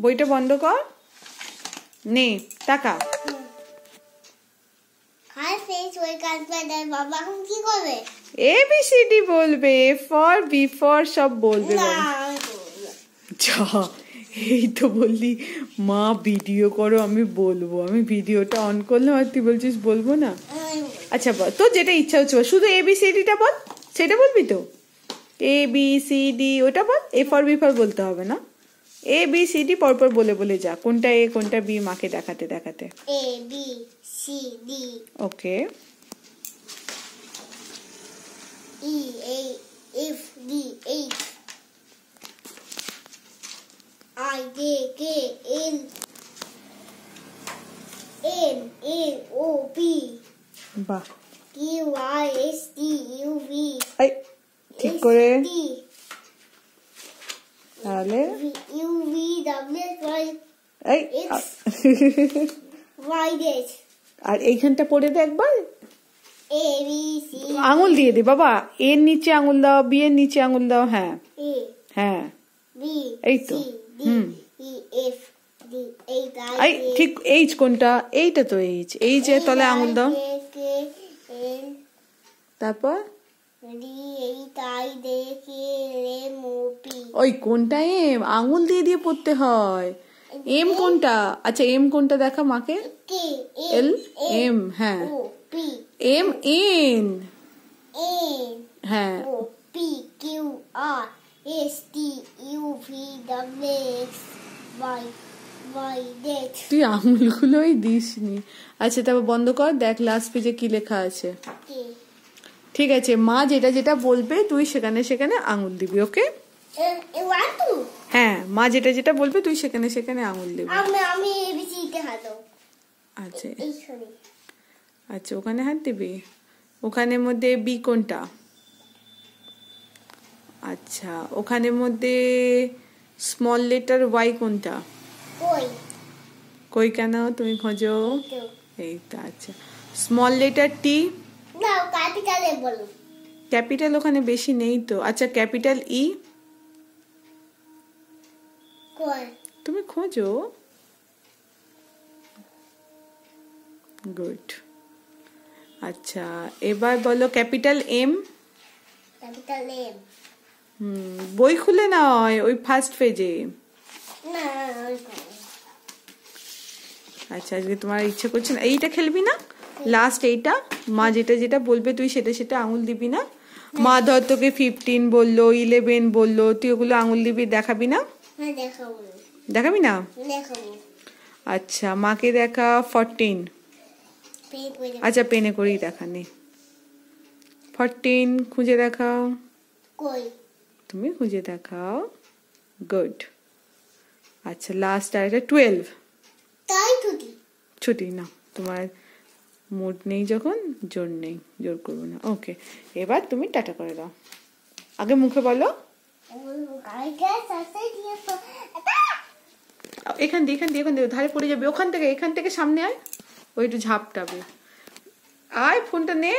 বইটা বন্ধ কর, নে টাকা। ABCD বলবে, ফর বি ফর সব বলবে। এই তো বললি মা ভিডিও করো, আমি বলবো। আমি ভিডিওটা অন করলাম আর তুই বলছিস বলবো না। আচ্ছা বল, তোর যেটা ইচ্ছা হচ্ছে শুধু ABCDটা বল, সেটা বলবি তো? ABCD ওটা বল, A ফর বি ফর বলতে হবে না। ABCD পরপর বলে বলে যা, কোনটা A কোনটা B মাকে দেখাতে দেখাতে। ABCD ওকে। EAFGH IJKL MNOP বাহ, QRSTUV এই ঠিক করে তাহলে এই আর এইখানটা পড়ে দে একবার, আঙুল দিয়ে দে বাবা, এর নিচে আঙুল দাও, বি এর নিচে আঙুল দাও। হ্যাঁ হ্যাঁ, এই তো। এই ঠিক, এইচ কোনটা? এইটা তো এইচ, এইচ এর তলে আঙুল দাও। তারপর ওই কোনটা এম, আঙুল দিয়ে দিয়ে পড়তে হয়। এম কোনটা? আচ্ছা এম কোনটা দেখা মাকে। এল এম, হ্যাঁ এম এন, হ্যাঁ তুই আঙুলগুলোই দিসনি। আচ্ছা তারপর বন্ধ কর, দেখ লাস্ট পেজে কি লেখা আছে। ঠিক আছে, মা যেটা যেটা বলবে তুই সেখানে সেখানে আঙুল দিবি। ওকে হ্যাঁ, মা যেটা যেটা বলবে তুই সেখানে সেখানে আঙুল দিবি। আচ্ছা আচ্ছা, ওখানে হাত দিবি। ওখানের মধ্যে বি কোনটা? আচ্ছা ওখানের মধ্যে স্মল লেটার ওয়াই কোনটা? কই কেন তুমি খোঁজো? এই তো। আচ্ছা স্মল লেটার টি? ক্যাপিটাল ওখানে বেশি নেই তো। আচ্ছা ক্যাপিটাল ই? তুমি খোঁজো। গুড। আচ্ছা এবার বলো ক্যাপিটাল এম। বই খুলে নয়, ওই ফার্স্ট পেজে। আচ্ছা আজকে তোমার ইচ্ছা করছে না, এইটা খেলবি না? লাস্ট এইটা, মা যেটা যেটা বলবে তুই সেটা সেটা আঙুল দিবি না। মা ধর তোকে 15 বললো, 11 বললো, তুই ওগুলো আঙুল দিবি, দেখাবি না? দেখাবি না? আচ্ছা মাকে দেখা 14। আচ্ছা পেনে করেই দেখা, নে 14 খুঁজে দেখাও। তুমি খুঁজে দেখাও। গুড। আচ্ছা লাস্ট আর এটা 12। ছুটি না, তোমার মুড নেই যখন, জোর নেই, জোর করবো না। ওকে এবার তুমি টাটা করে দাও। আগে মুখে বলো। এখান দিয়ে ধারে পড়ে যাবে, ওখান থেকে, এখান থেকে সামনে আয়, ওই একটু ঝাপটাবে। আয় ফোনটা নে।